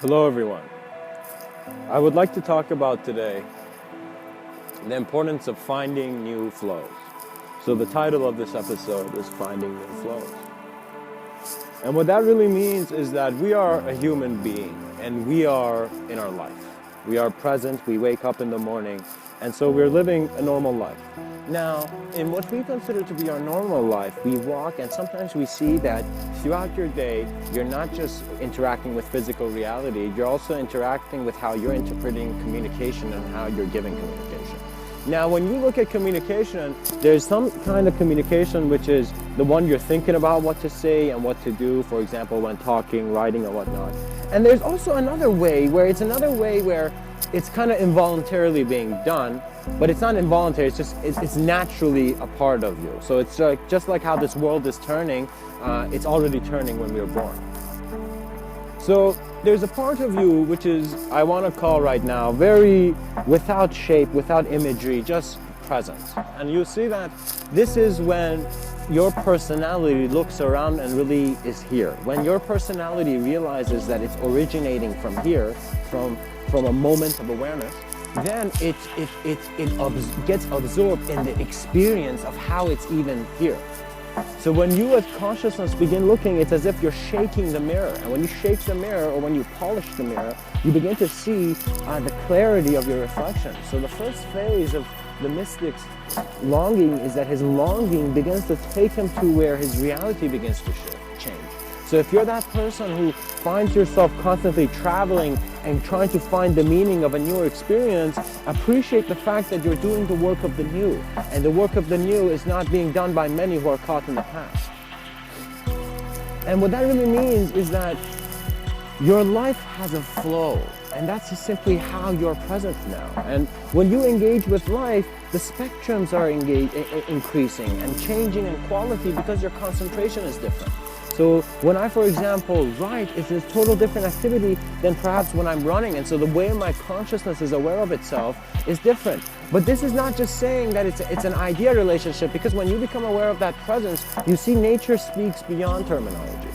Hello everyone. I would like to talk about today the importance of finding new flows. So the title of this episode is Finding New Flows. And what that really means is that we are a human being and we are in our life. We are present, we wake up in the morning, and so we're living a normal life. Now, in what we consider to be our normal life, we walk and sometimes we see that throughout your day, you're not just interacting with physical reality, you're also interacting with how you're interpreting communication and how you're giving communication. Now, when you look at communication, there's some kind of communication which is the one you're thinking about what to say and what to do, for example, when talking, writing, or whatnot. And there's also another way where it's kind of involuntarily being done, but it's not involuntary, it's naturally a part of you. So it's just like how this world is turning, it's already turning when we were born. So there's a part of you which is, I want to call right now, very without shape, without imagery, just presence. And you see that this is when your personality looks around and really is here. When your personality realizes that it's originating from here, from a moment of awareness, then it gets absorbed in the experience of how it's even here. So when you as consciousness begin looking, it's as if you're shaking the mirror. And when you shake the mirror or when you polish the mirror, you begin to see the clarity of your reflection. So the first phase of the mystic's longing is that his longing begins to take him to where his reality begins to change. So if you're that person who finds yourself constantly traveling and trying to find the meaning of a new experience, appreciate the fact that you're doing the work of the new. And the work of the new is not being done by many who are caught in the past. And what that really means is that your life has a flow. And that's just simply how you're present now. And when you engage with life, the spectrums are increasing and changing in quality because your concentration is different. So when I, for example, write, it's a total different activity than perhaps when I'm running. And so the way my consciousness is aware of itself is different. But this is not just saying that it's an idea relationship, because when you become aware of that presence, you see nature speaks beyond terminology.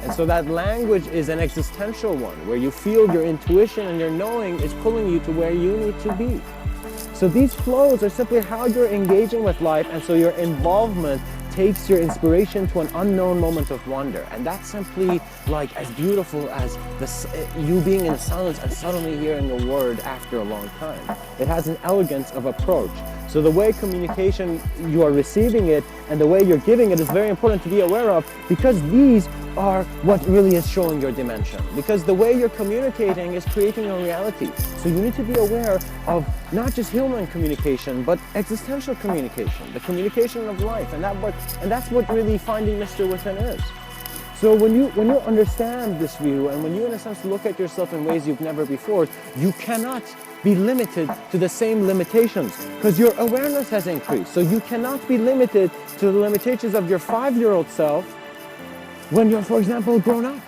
And so that language is an existential one, where you feel your intuition and your knowing is pulling you to where you need to be. So these flows are simply how you're engaging with life, and so your involvement takes your inspiration to an unknown moment of wonder. And that's simply like as beautiful as you being in silence and suddenly hearing a word after a long time. It has an elegance of approach. So the way communication, you are receiving it and the way you're giving it is very important to be aware of, because these are what really is showing your dimension. Because the way you're communicating is creating a reality. So you need to be aware of not just human communication, but existential communication, the communication of life. And that's what really finding Mr. Within is. So when you understand this view, and when you in a sense look at yourself in ways you've never before, you cannot be limited to the same limitations, because your awareness has increased. So you cannot be limited to the limitations of your 5-year-old self when you're, for example, grown up,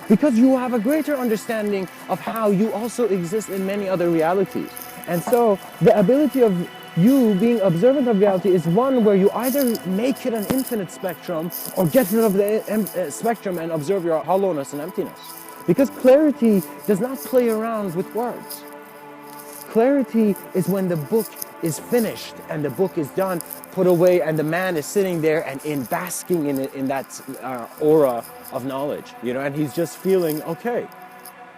because you have a greater understanding of how you also exist in many other realities. And so the ability of you being observant of reality is one where you either make it an infinite spectrum or get rid of the spectrum and observe your hollowness and emptiness. Because clarity does not play around with words. Clarity is when the book is finished and the book is done, put away, and the man is sitting there and basking in that aura of knowledge, and he's just feeling, okay,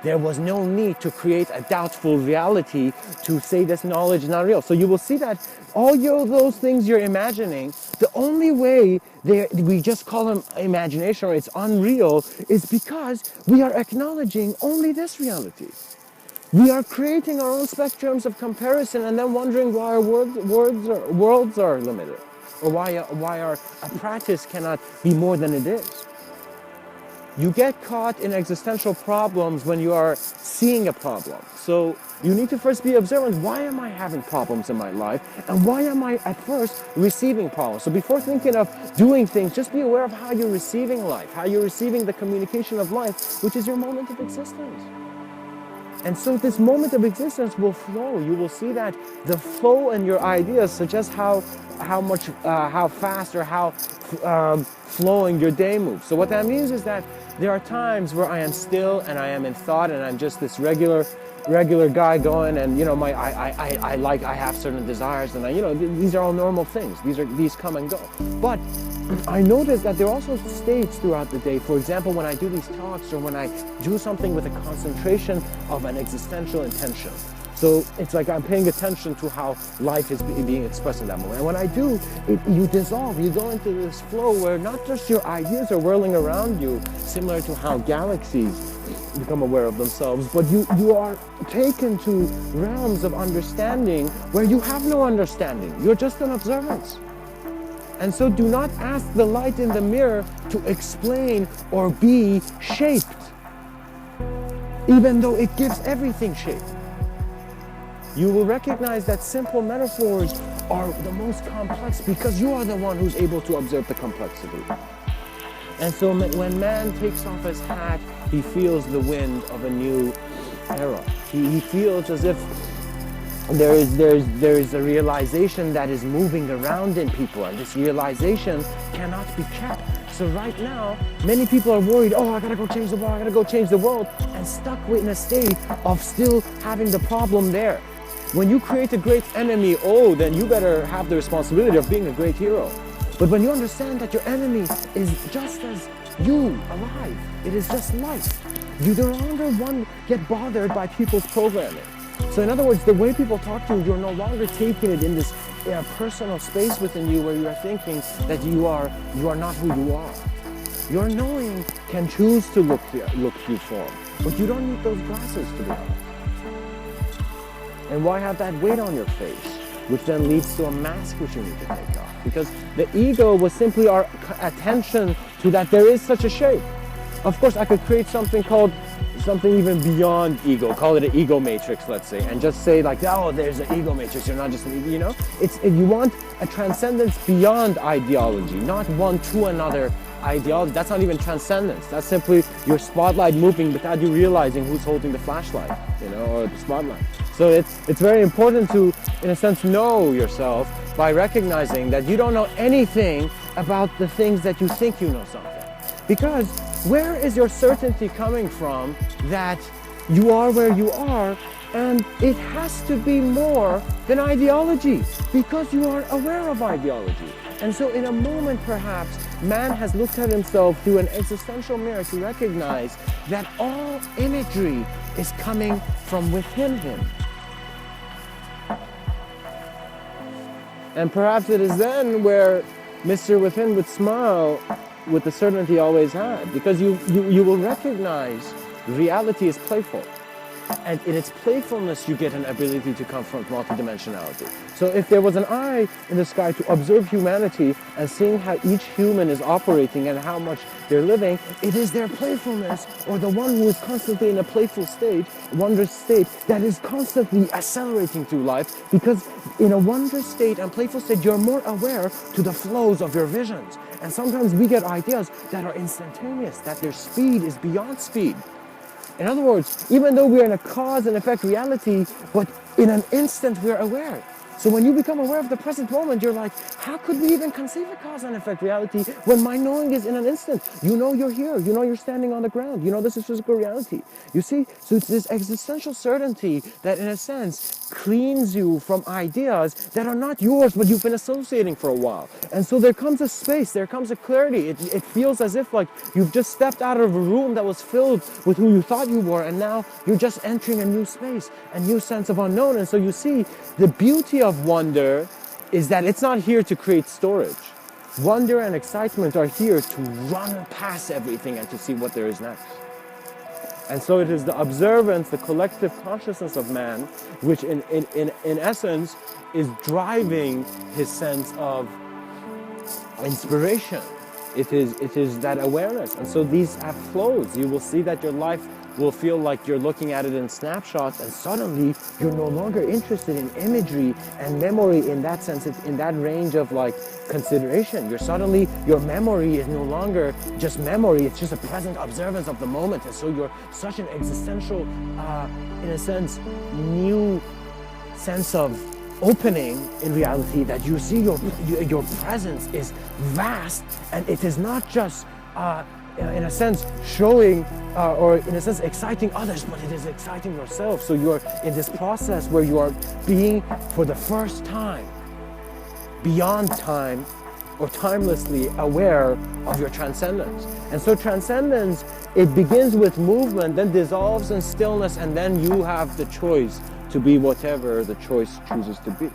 there was no need to create a doubtful reality to say this knowledge is not real. So you will see that all those things you're imagining, the only way we just call them imagination or it's unreal is because we are acknowledging only this reality. We are creating our own spectrums of comparison and then wondering why our worlds are limited, or why our practice cannot be more than it is. You get caught in existential problems when you are seeing a problem. So you need to first be observant. Why am I having problems in my life? And why am I at first receiving problems? So before thinking of doing things, just be aware of how you're receiving life, how you're receiving the communication of life, which is your moment of existence. And so this moment of existence will flow. You will see that the flow in your ideas suggests how fast or how flowing your day moves. So what that means is that there are times where I am still and I am in thought and I'm just this regular guy going, and I have certain desires, and these are all normal things. These come and go. But I notice that there are also states throughout the day. For example, when I do these talks or when I do something with a concentration of an existential intention. So it's like I'm paying attention to how life is being expressed in that moment. And when I do, you dissolve, you go into this flow where not just your ideas are whirling around you, similar to how galaxies become aware of themselves, but you are taken to realms of understanding where you have no understanding. You're just an observance. And so do not ask the light in the mirror to explain or be shaped, even though it gives everything shape. You will recognize that simple metaphors are the most complex because you are the one who's able to observe the complexity. And so when man takes off his hat, he feels the wind of a new era. He feels as if there is a realization that is moving around in people, and this realization cannot be kept. So right now, many people are worried, I gotta go change the world, and stuck in a state of still having the problem there. When you create a great enemy, then you better have the responsibility of being a great hero. But when you understand that your enemy is just as you, alive, it is just life, you no longer get bothered by people's programming. So in other words, the way people talk to you, you're no longer taking it in this personal space within you where you are thinking that you are not who you are. Your knowing can choose to look through form, but you don't need those glasses to be honest. And why have that weight on your face, which then leads to a mask which you need to take off? Because the ego was simply our attention to that there is such a shape. Of course, I could create something even beyond ego, call it an ego matrix, let's say, and just say like, there's an ego matrix, you're not just an ego, you want a transcendence beyond ideology, not one to another ideology. That's not even transcendence. That's simply your spotlight moving without you realizing who's holding the flashlight, or the spotlight. So it's very important to, in a sense, know yourself by recognizing that you don't know anything about the things that you think you know something. Because where is your certainty coming from that you are where you are? And it has to be more than ideology, because you are aware of ideology. And so in a moment, perhaps, man has looked at himself through an existential mirror to recognize that all imagery is coming from within him. And perhaps it is then where Mr. Within would smile with the certainty he always had, because you will recognize reality is playful. And in its playfulness, you get an ability to confront multidimensionality. So if there was an eye in the sky to observe humanity and seeing how each human is operating and how much they're living, it is their playfulness, or the one who is constantly in a playful state, wondrous state, that is constantly accelerating through life, because in a wondrous state and playful state, you're more aware to the flows of your visions. And sometimes we get ideas that are instantaneous, that their speed is beyond speed. In other words, even though we're in a cause and effect reality, but in an instant we're aware. So when you become aware of the present moment, you're like, how could we even conceive a cause and effect reality when my knowing is in an instant? You know you're here. You know you're standing on the ground. You know this is physical reality. You see? So it's this existential certainty that, in a sense, cleans you from ideas that are not yours, but you've been associating for a while. And so there comes a space, there comes a clarity. It feels as if like you've just stepped out of a room that was filled with who you thought you were, and now you're just entering a new space, a new sense of unknown. And so you see, the beauty of wonder is that it's not here to create storage. Wonder and excitement are here to run past everything and to see what there is next. And so it is the observance, the collective consciousness of man, which in essence is driving his sense of inspiration. It is that awareness. And so these have flows. You will see that your life will feel like you're looking at it in snapshots, and suddenly you're no longer interested in imagery and memory in that sense, in that range of like consideration. Your memory is no longer just memory, it's just a present observance of the moment. And so you're such an existential, in a sense, new sense of opening in reality that you see your presence is vast, and it is not just in a sense, showing or in a sense exciting others, but it is exciting yourself. So you are in this process where you are being, for the first time, beyond time or timelessly aware of your transcendence. And so transcendence, it begins with movement, then dissolves in stillness, and then you have the choice to be whatever the choice chooses to be.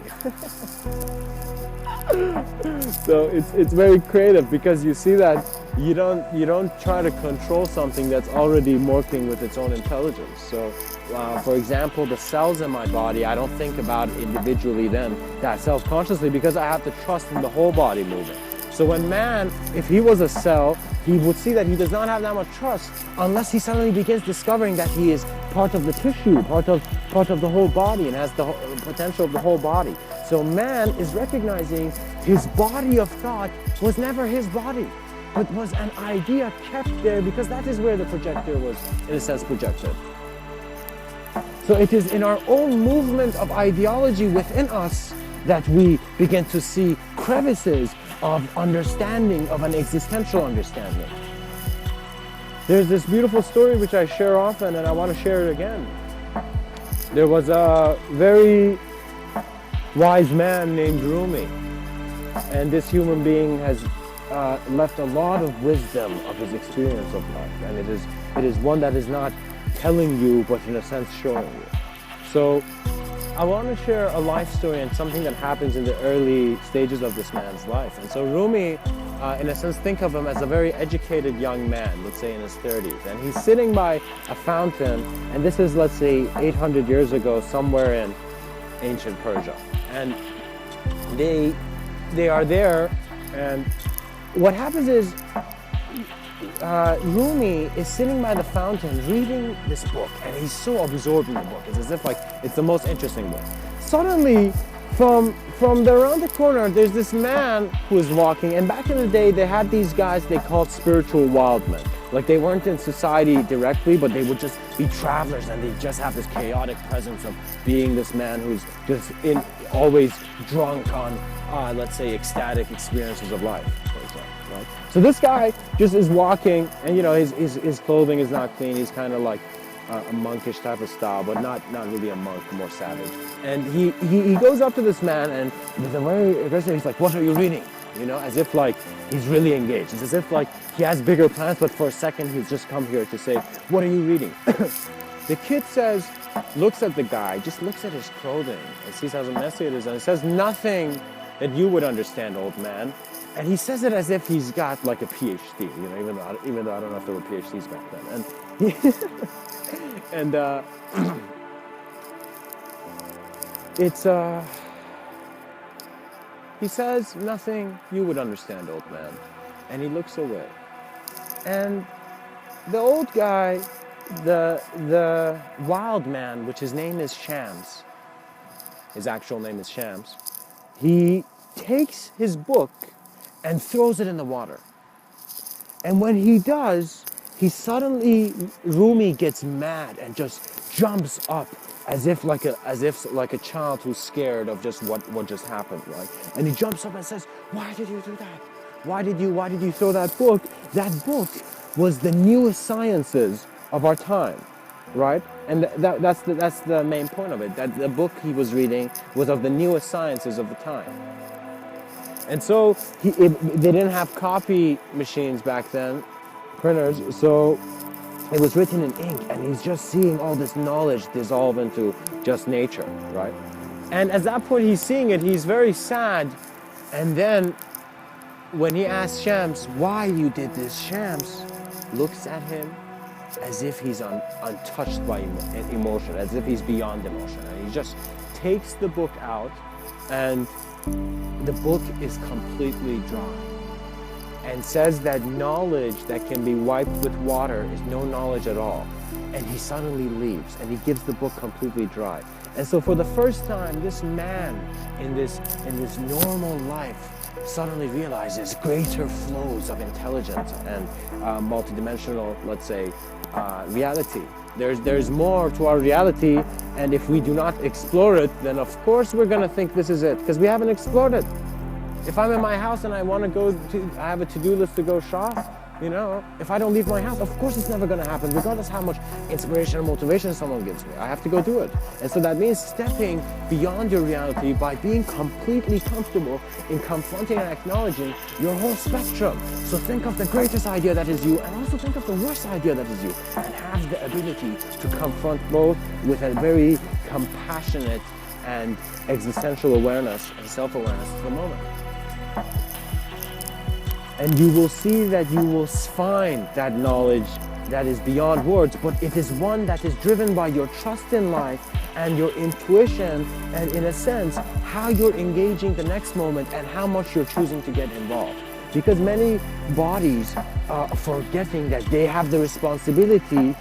So it's very creative, because you see that you don't try to control something that's already working with its own intelligence. So for example, the cells in my body, I don't think about individually then that self-consciously, because I have to trust in the whole body moving. So when man, if he was a cell, he would see that he does not have that much trust unless he suddenly begins discovering that he is part of the tissue, part of the whole body, and has the potential of the whole body. So man is recognizing his body of thought was never his body, but was an idea kept there because that is where the projector was, in a sense, projected. So it is in our own movement of ideology within us that we begin to see crevices of understanding, of an existential understanding. There's this beautiful story which I share often, and I want to share it again. There was a very wise man named Rumi, and this human being has left a lot of wisdom of his experience of life, and it is one that is not telling you, but in a sense showing you. So I want to share a life story and something that happens in the early stages of this man's life. And so Rumi, in a sense, think of him as a very educated young man, let's say in his 30s. And he's sitting by a fountain, and this is, let's say, 800 years ago, somewhere in ancient Persia. And they are there, and what happens is Rumi is sitting by the fountain reading this book, and he's so absorbed in the book. It's as if like it's the most interesting book. Suddenly, from around the corner, there's this man who is walking, and back in the day, they had these guys they called spiritual wild men. Like they weren't in society directly, but they would just be travelers, and they just have this chaotic presence of being this man who's just always drunk on, let's say, ecstatic experiences of life, for example. Right? So this guy just is walking, and you know his clothing is not clean. He's kind of like a monkish type of style, but not really a monk, more savage. And he goes up to this man, and with a very aggressive, he's like, "What are you reading?" You know, as if like he's really engaged. It's as if like he has bigger plans, but for a second he's just come here to say, "What are you reading?" The kid says, looks at the guy, just looks at his clothing, and sees how messy it is, and it says, "Nothing that you would understand, old man." And he says it as if he's got like a PhD, you know, even though I don't know if there were PhDs back then. And he says, "Nothing you would understand, old man," and he looks away. And the old guy, the wild man, which his name is Shams, his actual name is Shams, he takes his book and throws it in the water. And when he does, Rumi gets mad and just jumps up as if like a child who's scared of just what just happened, right? And he jumps up and says, "Why did you do that? Why did you throw that book?" That book was the newest sciences of our time, right? And that's the main point of it. That the book he was reading was of the newest sciences of the time. And so they didn't have copy machines back then, printers, so it was written in ink, and he's just seeing all this knowledge dissolve into just nature, right? And at that point he's seeing it, he's very sad, and then when he asks Shams, "Why you did this?" Shams looks at him as if he's untouched by emotion, as if he's beyond emotion, and he just takes the book out, and the book is completely dry, and says that knowledge that can be wiped with water is no knowledge at all. And he suddenly leaves, and he gives the book completely dry. And so for the first time, this man in this normal life suddenly realizes greater flows of intelligence and multidimensional, let's say, reality. There's more to our reality, and if we do not explore it, then of course we're going to think this is it, because we haven't explored it. If I'm in my house and I want to I have a to-do list to go shop, You know, if I don't leave my house, of course it's never going to happen, regardless how much inspiration or motivation someone gives me. I have to go do it. And so that means stepping beyond your reality by being completely comfortable in confronting and acknowledging your whole spectrum. So think of the greatest idea that is you, and also think of the worst idea that is you, and have the ability to confront both with a very compassionate and existential awareness and self-awareness of the moment. And you will see that you will find that knowledge that is beyond words, but it is one that is driven by your trust in life and your intuition, and in a sense, how you're engaging the next moment and how much you're choosing to get involved. Because many bodies are forgetting that they have the responsibility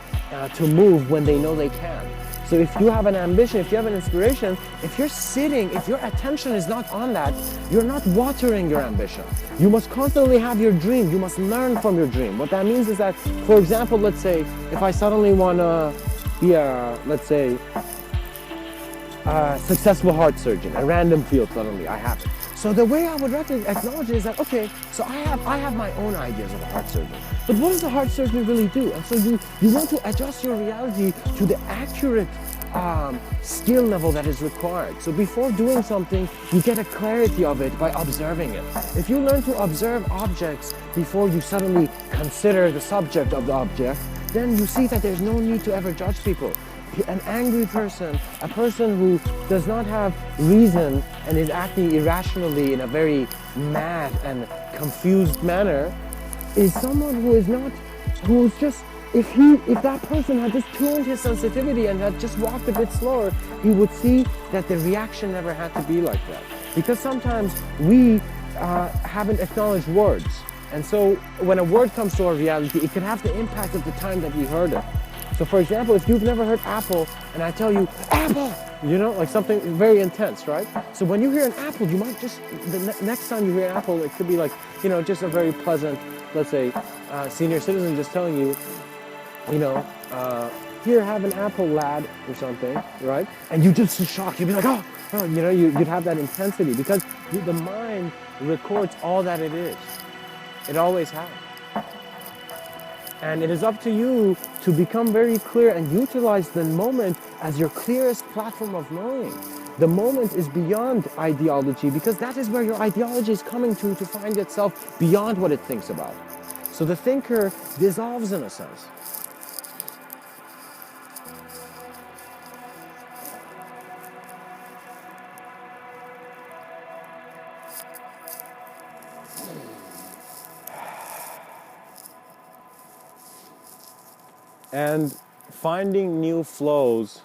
to move when they know they can. So if you have an ambition, if you have an inspiration, if you're sitting, if your attention is not on that, you're not watering your ambition. You must constantly have your dream. You must learn from your dream. What that means is that, for example, let's say, if I suddenly want to be let's say, a successful heart surgeon, a random field suddenly, I have it. So the way I would acknowledge it is that, okay, so I have my own ideas of a heart surgeon. But what does the heart surgeon really do? And so you want to adjust your reality to the accurate skill level that is required. So before doing something, you get a clarity of it by observing it. If you learn to observe objects before you suddenly consider the subject of the object, then you see that there's no need to ever judge people. An angry person, a person who does not have reason and is acting irrationally in a very mad and confused manner, is someone who's just, if that person had just tuned his sensitivity and had just walked a bit slower, he would see that the reaction never had to be like that. Because sometimes we haven't acknowledged words. And so when a word comes to our reality, it can have the impact of the time that we heard it. So for example, if you've never heard apple and I tell you, apple, you know, like something very intense, right? So when you hear an apple, you might just, next time you hear an apple, it could be like, you know, just a very pleasant, let's say, senior citizen just telling you, you know, here, have an apple, lad, or something, right? And you just shocked, you'd be like, oh, you know, you'd have that intensity because the mind records all that it is. It always has. And it is up to you to become very clear and utilize the moment as your clearest platform of knowing. The moment is beyond ideology because that is where your ideology is coming to find itself beyond what it thinks about. So the thinker dissolves in a sense. And finding new flows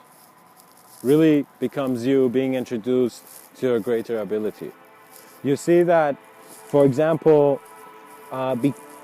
really becomes you being introduced to a greater ability. You see that, for example,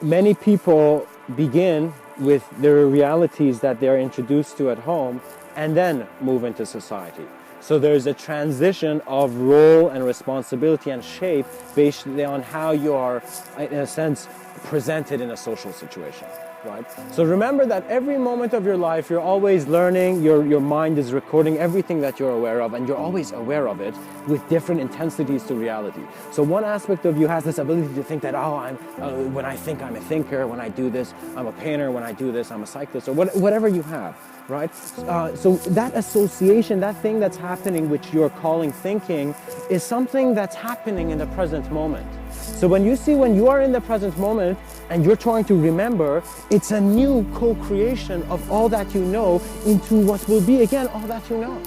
many people begin with their realities that they're introduced to at home and then move into society. So there's a transition of role and responsibility and shape based on how you are, in a sense, presented in a social situation. Right? So remember that every moment of your life, you're always learning, your mind is recording everything that you're aware of, and you're always aware of it with different intensities to reality. So one aspect of you has this ability to think that, when I think I'm a thinker, when I do this, I'm a painter, when I do this, I'm a cyclist, or whatever you have, right? So that association, that thing that's happening, which you're calling thinking, is something that's happening in the present moment. So when you are in the present moment and you're trying to remember, it's a new co-creation of all that you know into what will be, again, all that you know.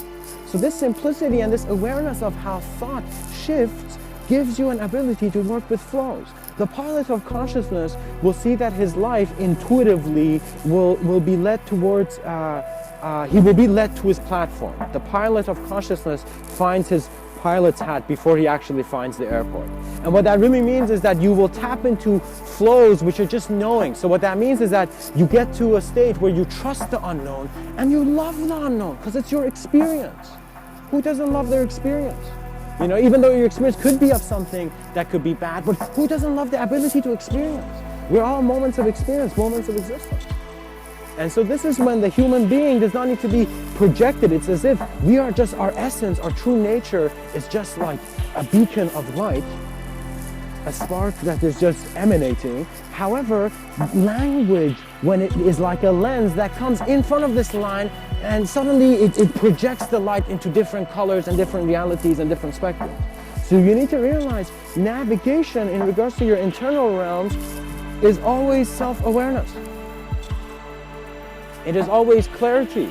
So this simplicity and this awareness of how thought shifts gives you an ability to work with flows. The pilot of consciousness will see that his life intuitively will be led towards, he will be led to his platform. The pilot of consciousness finds his pilot's hat before he actually finds the airport. And what that really means is that you will tap into flows which are just knowing. So what that means is that you get to a state where you trust the unknown and you love the unknown because it's your experience. Who doesn't love their experience? You know, even though your experience could be of something that could be bad, but who doesn't love the ability to experience? We're all moments of experience, moments of existence. And so this is when the human being does not need to be projected. It's as if we are just, our essence, our true nature is just like a beacon of light a spark that is just emanating. However, language, when it is like a lens that comes in front of this line, and suddenly it projects the light into different colors and different realities and different spectrums. So you need to realize navigation in regards to your internal realms is always self-awareness. It is always clarity.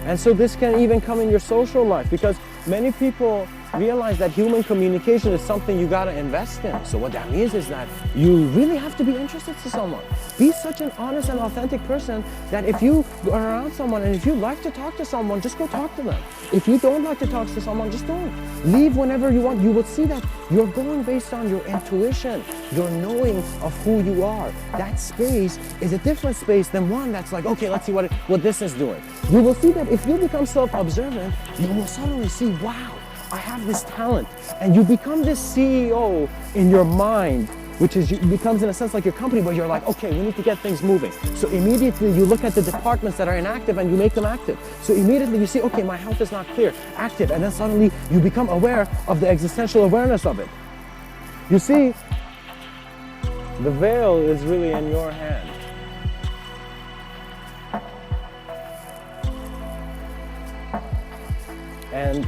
And so this can even come in your social life, because many people realize that human communication is something you gotta invest in. So what that means is that you really have to be interested to someone. Be such an honest and authentic person that if you are around someone and if you like to talk to someone, just go talk to them. If you don't like to talk to someone, just don't. Leave whenever you want. You will see that you're going based on your intuition, your knowing of who you are. That space is a different space than one that's like, okay, let's see what this is doing. You will see that if you become self-observant, you will suddenly see, wow, I have this talent. And you become this CEO in your mind, which is, becomes in a sense like your company, where you're like, okay, we need to get things moving. So immediately you look at the departments that are inactive and you make them active. So immediately you see, okay, my health is not clear, active. And then suddenly you become aware of the existential awareness of it. You see, the veil is really in your hand. And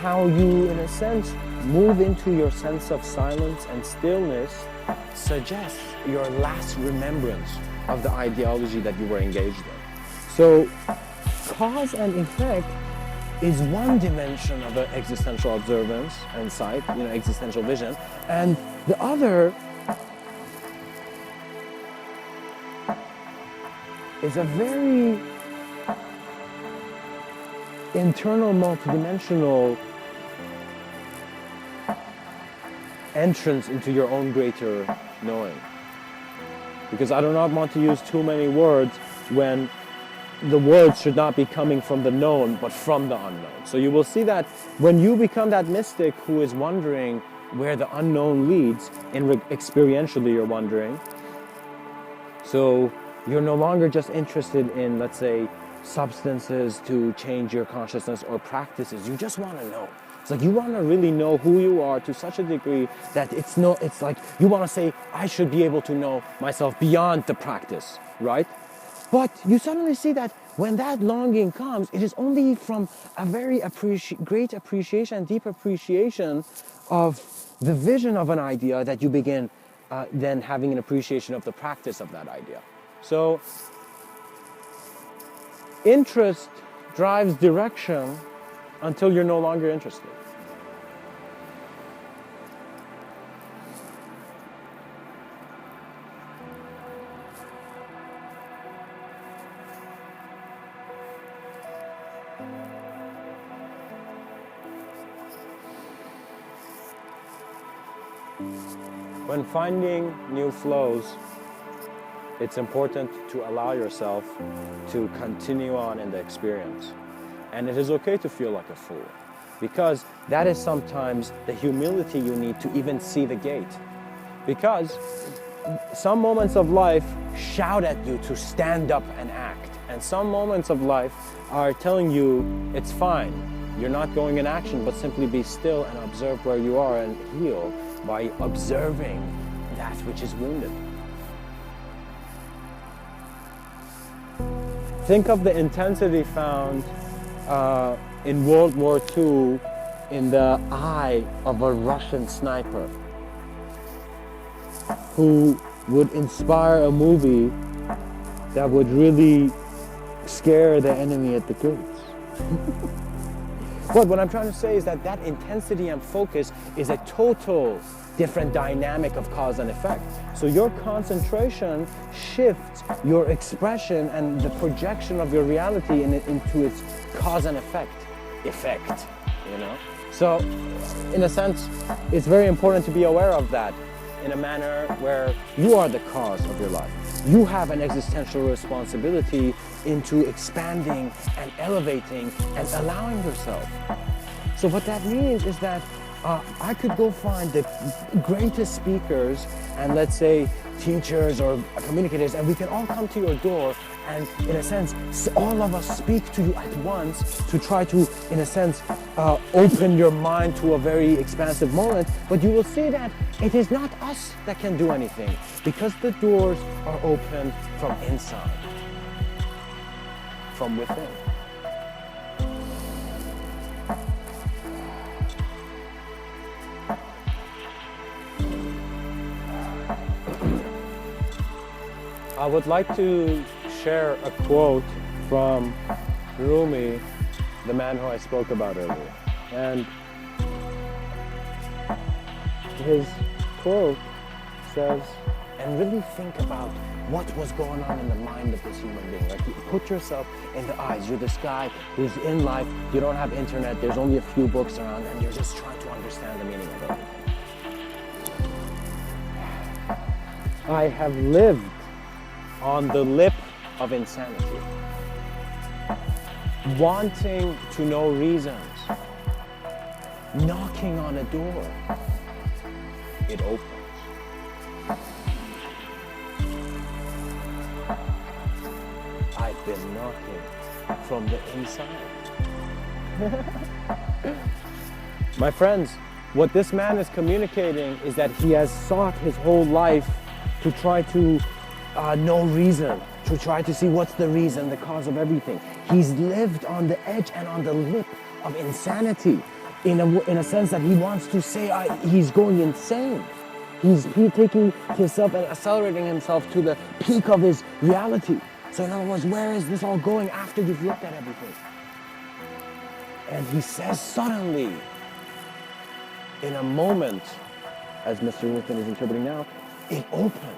how you, in a sense, move into your sense of silence and stillness suggests your last remembrance of the ideology that you were engaged in. So, cause and effect is one dimension of the existential observance and sight, existential vision, and the other is a very internal, multidimensional entrance into your own greater knowing. Because I do not want to use too many words when the words should not be coming from the known, but from the unknown. So you will see that when you become that mystic who is wondering where the unknown leads, experientially you're wondering. So you're no longer just interested in, let's say, substances to change your consciousness or practices. You just want to know. It's like you want to really know who you are to such a degree that it's like you want to say, I should be able to know myself beyond the practice, right? But you suddenly see that when that longing comes, it is only from a very great appreciation, deep appreciation of the vision of an idea that you begin then having an appreciation of the practice of that idea. So interest drives direction until you're no longer interested. When finding new flows, it's important to allow yourself to continue on in the experience. And it is okay to feel like a fool, because that is sometimes the humility you need to even see the gate. Because some moments of life shout at you to stand up and act, and some moments of life are telling you it's fine, you're not going in action, but simply be still and observe where you are and heal by observing that which is wounded. Think of the intensity found in World War II in the eye of a Russian sniper who would inspire a movie that would really scare the enemy at the gates. But what I'm trying to say is that that intensity and focus is a total different dynamic of cause and effect. So your concentration shifts your expression and the projection of your reality into its cause and effect, So in a sense, it's very important to be aware of that in a manner where you are the cause of your life. You have an existential responsibility into expanding and elevating and allowing yourself. So what that means is that I could go find the greatest speakers and let's say teachers or communicators, and we can all come to your door and in a sense all of us speak to you at once to try to in a sense open your mind to a very expansive moment. But you will see that it is not us that can do anything, because the doors are opened from inside, from within. I would like to share a quote from Rumi, the man who I spoke about earlier. And his quote says, and really think about what was going on in the mind of this human being. Like, you put yourself in the eyes. You're this guy who's in life, you don't have internet, there's only a few books around, and you're just trying to understand the meaning of everything. I have lived on the lip of insanity, wanting to know reasons, knocking on a door, it opens. I've been knocking from the inside. My friends, what this man is communicating is that he has sought his whole life to try to know reason, to try to see what's the reason, the cause of everything. He's lived on the edge and on the lip of insanity, in a sense that he wants to say he's going insane. He's taking himself and accelerating himself to the peak of his reality. So in other words, where is this all going after you've looked at everything? And he says suddenly, in a moment, as Mr.Within is interpreting now, it opens.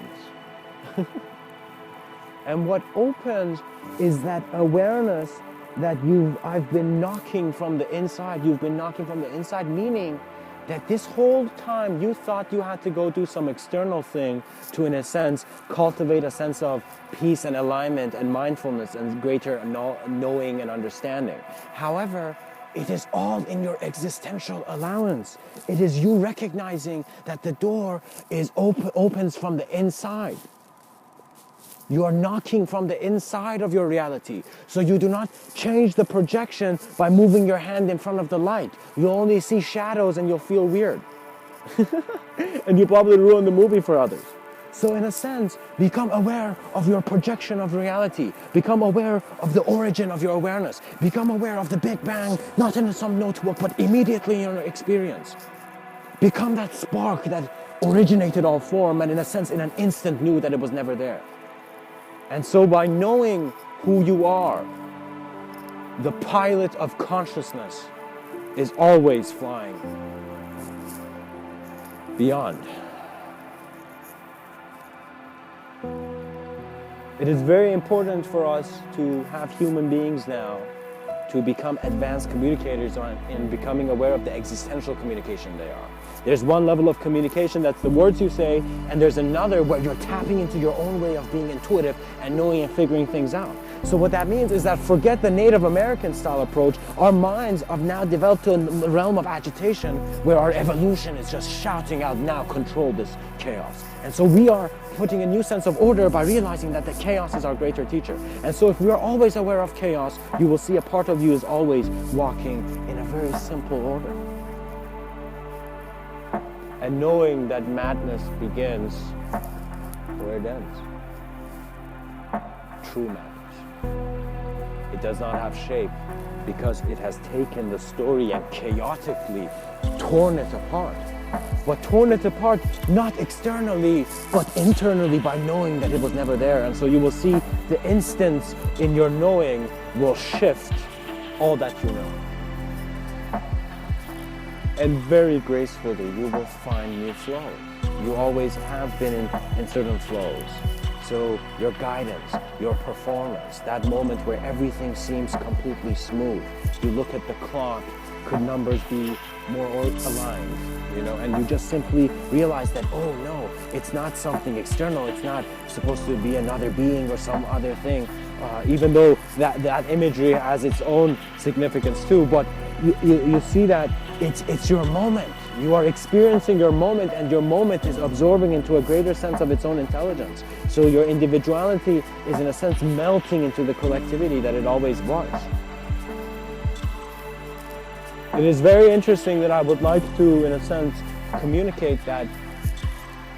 And what opens is that awareness that I've been knocking from the inside. You've been knocking from the inside, meaning that this whole time you thought you had to go do some external thing to, in a sense, cultivate a sense of peace and alignment and mindfulness and greater knowing and understanding. However, it is all in your existential allowance. It is you recognizing that the door is opens from the inside. You are knocking from the inside of your reality. So you do not change the projection by moving your hand in front of the light. You'll only see shadows and you'll feel weird. And you probably ruin the movie for others. So in a sense, become aware of your projection of reality. Become aware of the origin of your awareness. Become aware of the Big Bang, not in some notebook, but immediately in your experience. Become that spark that originated all form and in a sense, in an instant knew that it was never there. And so by knowing who you are, the pilot of consciousness is always flying beyond. It is very important for us to have human beings now to become advanced communicators in becoming aware of the existential communication they are. There's one level of communication, that's the words you say, and there's another where you're tapping into your own way of being intuitive and knowing and figuring things out. So what that means is that forget the Native American style approach. Our minds have now developed to a realm of agitation where our evolution is just shouting out, now control this chaos. And so we are putting a new sense of order by realizing that the chaos is our greater teacher. And so if we are always aware of chaos, you will see a part of you is always walking in a very simple order. And knowing that madness begins where it ends. True madness. It does not have shape because it has taken the story and chaotically torn it apart. But torn it apart not externally, but internally by knowing that it was never there. And so you will see the instance in your knowing will shift all that you know. And very gracefully, you will find new flows. You always have been in certain flows. So your guidance, your performance, that moment where everything seems completely smooth. You look at the clock, could numbers be more aligned, and you just simply realize that, oh no, it's not something external, it's not supposed to be another being or some other thing, even though that imagery has its own significance too, but you see that it's your moment. You are experiencing your moment, and your moment is absorbing into a greater sense of its own intelligence. So your individuality is in a sense melting into the collectivity that it always was. It is very interesting that I would like to, in a sense, communicate that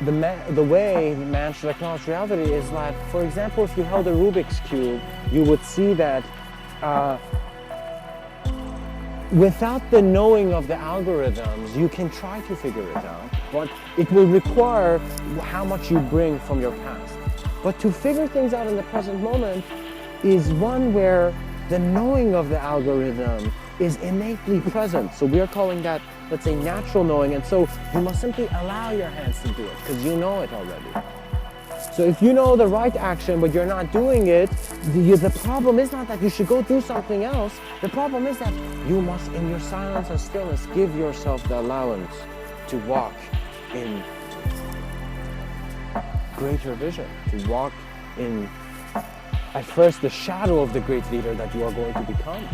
the way man should acknowledge reality is that, for example, if you held a Rubik's Cube, you would see that without the knowing of the algorithms, you can try to figure it out, but it will require how much you bring from your past. But to figure things out in the present moment is one where the knowing of the algorithm is innately present. So we are calling that, let's say, natural knowing, and so you must simply allow your hands to do it because you know it already. So if you know the right action but you're not doing it, the problem is not that you should go do something else. The problem is that you must, in your silence and stillness, give yourself the allowance to walk in greater vision, to walk in, at first, the shadow of the great leader that you are going to become.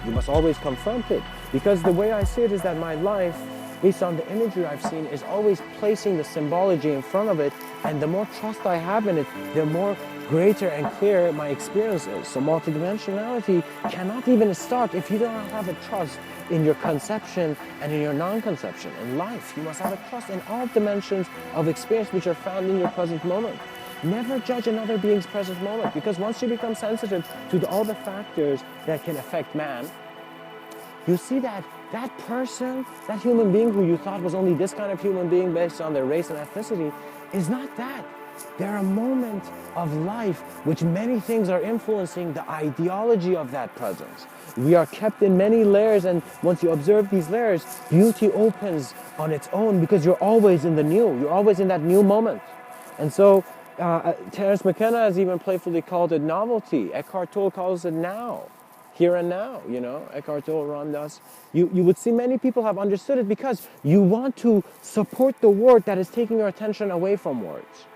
You must always confront it, because the way I see it is that my life, based on the imagery I've seen, is always placing the symbology in front of it, and the more trust I have in it, the more greater and clear my experience is. So multidimensionality cannot even start if you do not have a trust in your conception and in your non-conception. In life, you must have a trust in all dimensions of experience which are found in your present moment. Never judge another being's present moment, because once you become sensitive to all the factors that can affect man, you see that that person, that human being who you thought was only this kind of human being based on their race and ethnicity, is not that. They're a moment of life which many things are influencing the ideology of that presence. We are kept in many layers, and once you observe these layers, beauty opens on its own, because you're always in the new. You're always in that new moment. And so Terence McKenna has even playfully called it novelty. Eckhart Tolle calls it now. Here and now, you know, Eckhart Tolle, Ram Dass. You would see many people have understood it because you want to support the word that is taking your attention away from words.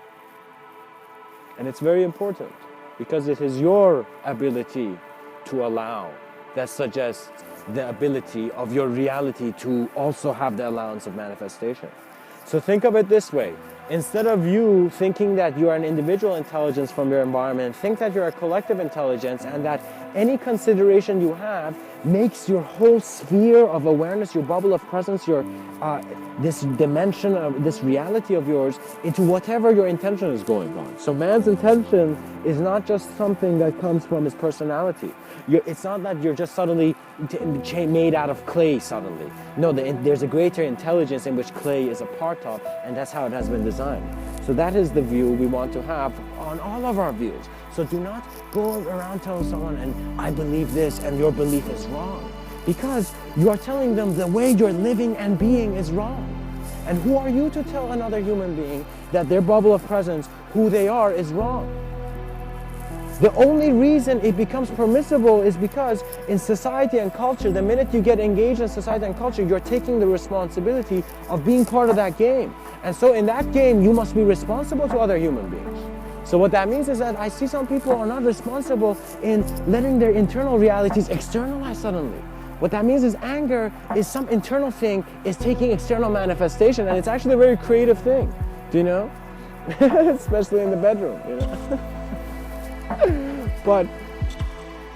And it's very important, because it is your ability to allow that suggests the ability of your reality to also have the allowance of manifestation. So think of it this way. Instead of you thinking that you are an individual intelligence from your environment, think that you're a collective intelligence, and that any consideration you have makes your whole sphere of awareness, your bubble of presence, your this dimension of this reality of yours, into whatever your intention is going on. So man's intention is not just something that comes from his personality. It's not that you're just suddenly made out of clay suddenly. No, there's a greater intelligence in which clay is a part of, and that's how it has been designed. So that is the view we want to have on all of our views. So do not go around telling someone, and I believe this, and your belief is wrong. Because you are telling them the way you're living and being is wrong. And who are you to tell another human being that their bubble of presence, who they are, is wrong? The only reason it becomes permissible is because in society and culture, the minute you get engaged in society and culture, you're taking the responsibility of being part of that game. And so in that game, you must be responsible to other human beings. So what that means is that I see some people are not responsible in letting their internal realities externalize suddenly. What that means is anger is some internal thing is taking external manifestation, and it's actually a very creative thing, do you know? Especially in the bedroom, you know? But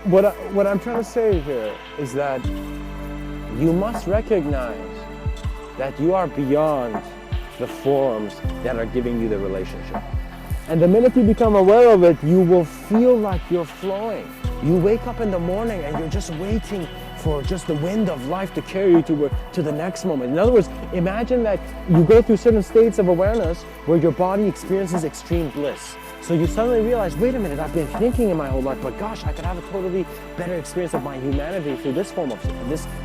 what I'm trying to say here is that you must recognize that you are beyond the forms that are giving you the relationship. And the minute you become aware of it, you will feel like you're flowing. You wake up in the morning and you're just waiting for just the wind of life to carry you to the next moment. In other words, imagine that you go through certain states of awareness where your body experiences extreme bliss. So you suddenly realize, wait a minute, I've been thinking in my whole life, but gosh, I could have a totally better experience of my humanity through this form of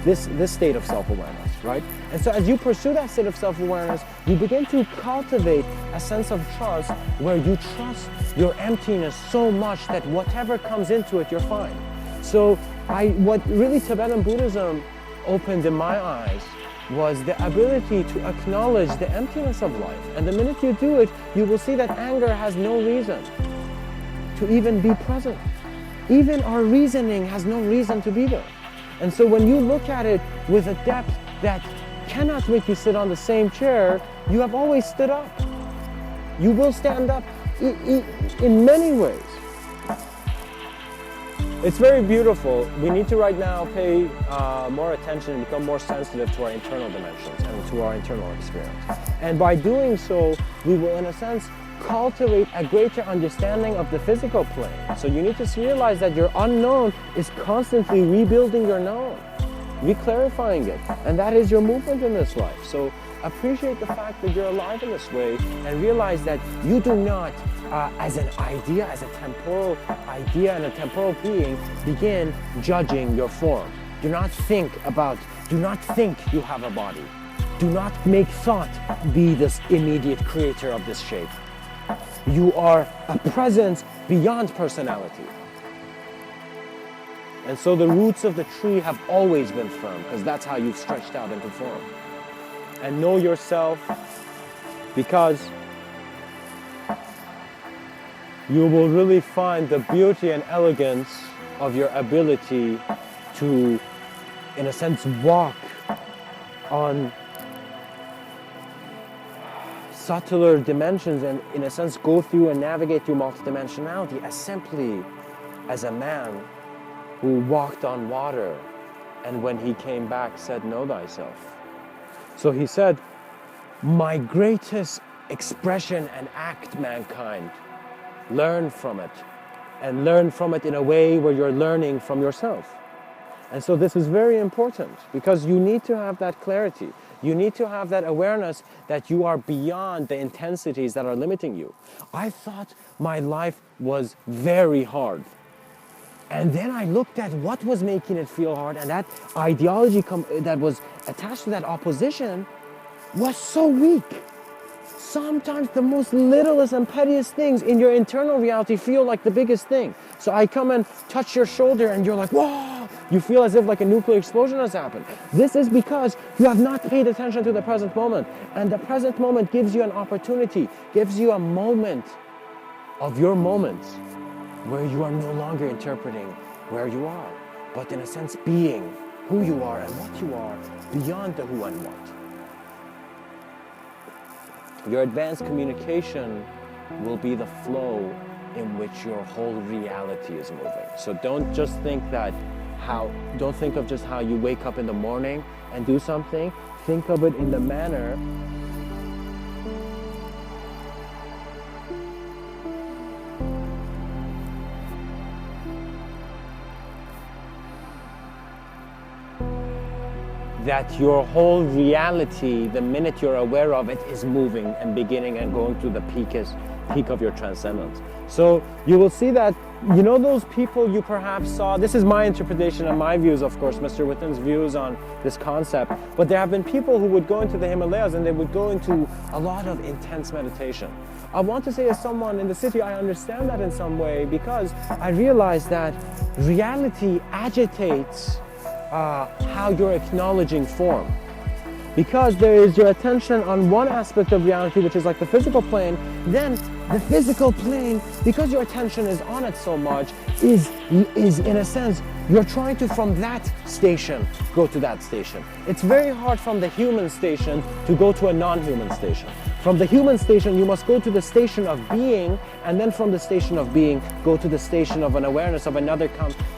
this state of self-awareness, right? And so as you pursue that state of self-awareness, you begin to cultivate a sense of trust where you trust your emptiness so much that whatever comes into it, you're fine. So what really Tibetan Buddhism opened in my eyes was the ability to acknowledge the emptiness of life. And the minute you do it, you will see that anger has no reason to even be present. Even our reasoning has no reason to be there. And so when you look at it with a depth that cannot make you sit on the same chair you have always stood up. You will stand up in many ways. It's very beautiful. We need to right now pay more attention and become more sensitive to our internal dimensions and to our internal experience. And by doing so, we will, in a sense, cultivate a greater understanding of the physical plane. So you need to realize that your unknown is constantly rebuilding your known, reclarifying it. And that is your movement in this life. So appreciate the fact that you're alive in this way and realize that you do not, as an idea, as a temporal idea and a temporal being, begin judging your form. Do not think you have a body. Do not make thought be this immediate creator of this shape. You are a presence beyond personality. And so the roots of the tree have always been firm, because that's how you've stretched out into form. And know yourself, because you will really find the beauty and elegance of your ability to, in a sense, walk on subtler dimensions and, in a sense, go through and navigate through multidimensionality as simply as a man who walked on water and when he came back said, "Know thyself." So he said, "My greatest expression and act, mankind, learn from it, and learn from it in a way where you're learning from yourself." And so this is very important, because you need to have that clarity. You need to have that awareness that you are beyond the intensities that are limiting you. I thought my life was very hard. And then I looked at what was making it feel hard, and that ideology that was attached to that opposition was so weak. Sometimes the most littlest and pettiest things in your internal reality feel like the biggest thing. So I come and touch your shoulder and you're like, whoa! You feel as if like a nuclear explosion has happened. This is because you have not paid attention to the present moment. And the present moment gives you an opportunity, gives you a moment of your moments where you are no longer interpreting where you are, but in a sense being who you are and what you are beyond the who and what. Your advanced communication will be the flow in which your whole reality is moving. So don't just think don't think of just how you wake up in the morning and do something. Think of it in the manner that your whole reality, the minute you're aware of it, is moving and beginning and going to the peak of your transcendence. So you will see that, you know, those people you perhaps saw, this is my interpretation and my views, of course, Mr.Within's views on this concept, but there have been people who would go into the Himalayas and they would go into a lot of intense meditation. I want to say, as someone in the city, I understand that in some way, because I realize that reality agitates how you're acknowledging form. Because there is your attention on one aspect of reality, which is like the physical plane, then the physical plane, because your attention is on it so much, is in a sense, you're trying to from that station go to that station. It's very hard from the human station to go to a non-human station. From the human station, you must go to the station of being, and then from the station of being, go to the station of an awareness of another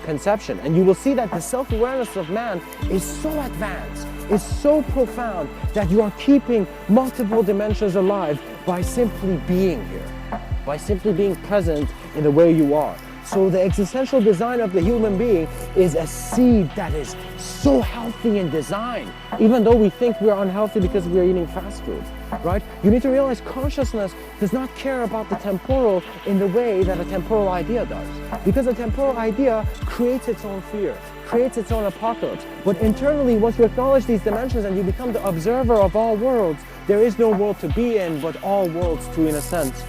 conception. And you will see that the self-awareness of man is so advanced, is so profound, that you are keeping multiple dimensions alive by simply being here, by simply being present in the way you are. So the existential design of the human being is a seed that is so healthy in design, even though we think we're unhealthy because we're eating fast food, right? You need to realize consciousness does not care about the temporal in the way that a temporal idea does. Because a temporal idea creates its own fear, creates its own apocalypse. But internally, once you acknowledge these dimensions and you become the observer of all worlds, there is no world to be in, but all worlds to, in a sense,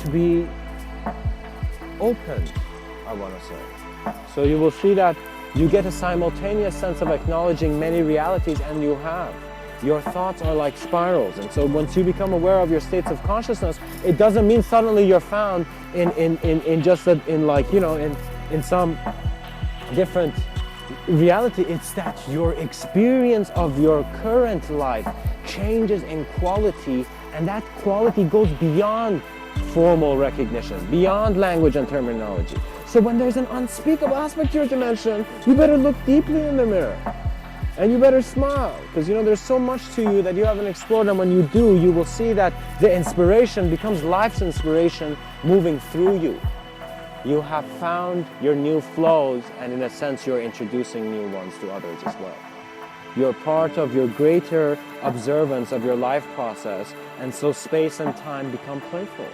to be open, I want to say. So you will see that you get a simultaneous sense of acknowledging many realities, and you have. Your thoughts are like spirals, and so once you become aware of your states of consciousness, it doesn't mean suddenly you're found in some different reality. It's that your experience of your current life changes in quality, and that quality goes beyond formal recognition, beyond language and terminology. So when there's an unspeakable aspect to your dimension, you better look deeply in the mirror. And you better smile, because there's so much to you that you haven't explored, and when you do, you will see that the inspiration becomes life's inspiration moving through you. You have found your new flows, and in a sense, you're introducing new ones to others as well. You're part of your greater observance of your life process, and so space and time become playful.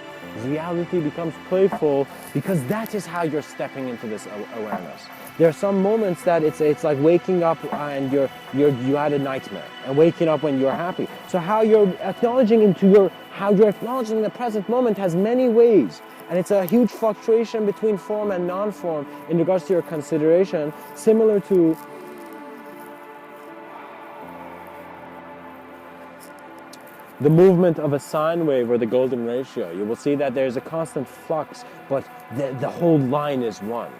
Reality becomes playful because that is how you're stepping into this awareness. There are some moments that it's like waking up and you had a nightmare, and waking up when you're happy. So how you're acknowledging the present moment has many ways, and it's a huge fluctuation between form and non-form in regards to your consideration, similar to the movement of a sine wave or the golden ratio. You will see that there's a constant flux, but the whole line is one.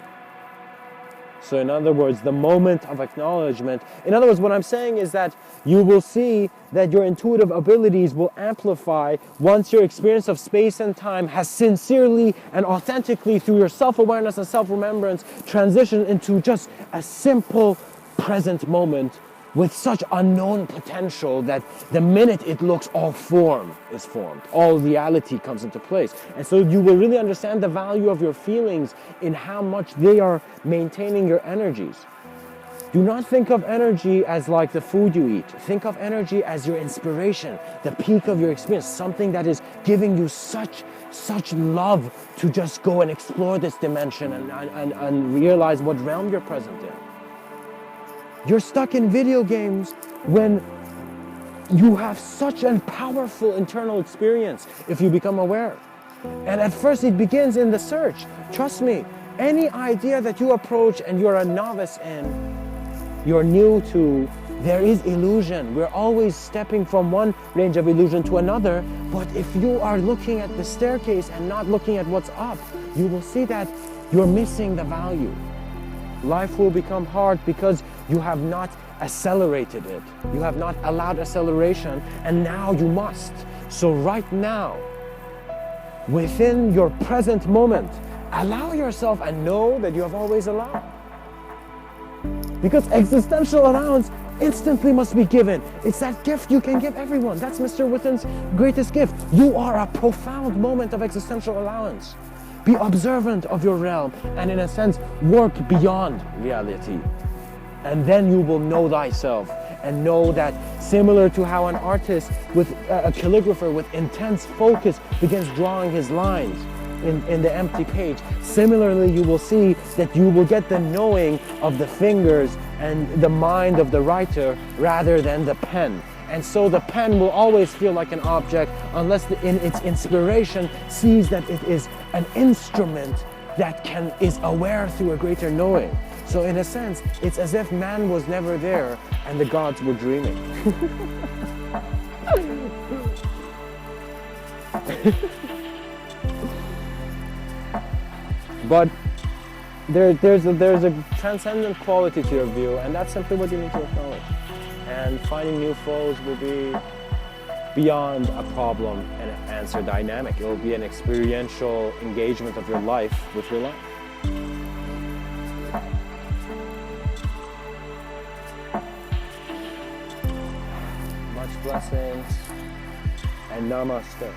So in other words, the moment of acknowledgement, in other words, what I'm saying is that you will see that your intuitive abilities will amplify once your experience of space and time has sincerely and authentically, through your self-awareness and self-remembrance, transitioned into just a simple present moment with such unknown potential that the minute it looks, all form is formed, all reality comes into place. And so you will really understand the value of your feelings in how much they are maintaining your energies. Do not think of energy as like the food you eat. Think of energy as your inspiration, the peak of your experience, something that is giving you such love to just go and explore this dimension and realize what realm you're present in. You're stuck in video games when you have such a powerful internal experience if you become aware. And at first it begins in the search. Trust me, any idea that you approach and you're a novice in, you're new to, there is illusion. We're always stepping from one range of illusion to another, but if you are looking at the staircase and not looking at what's up, you will see that you're missing the value. Life will become hard because you have not accelerated it. You have not allowed acceleration, and now you must. So right now, within your present moment, allow yourself and know that you have always allowed. Because existential allowance instantly must be given. It's that gift you can give everyone. That's Mr. Within's greatest gift. You are a profound moment of existential allowance. Be observant of your realm and, in a sense, work beyond reality. And then you will know thyself and know that, similar to how an artist with a calligrapher with intense focus begins drawing his lines in the empty page, similarly you will see that you will get the knowing of the fingers and the mind of the writer rather than the pen. And so the pen will always feel like an object unless in its inspiration sees that it is an instrument that is aware through a greater knowing. So in a sense, it's as if man was never there and the gods were dreaming. But there's a transcendent quality to your view, and that's simply what you need to acknowledge. And finding new flows will be beyond a problem and an answer dynamic. It will be an experiential engagement of your life with your life. Much blessings and namaste.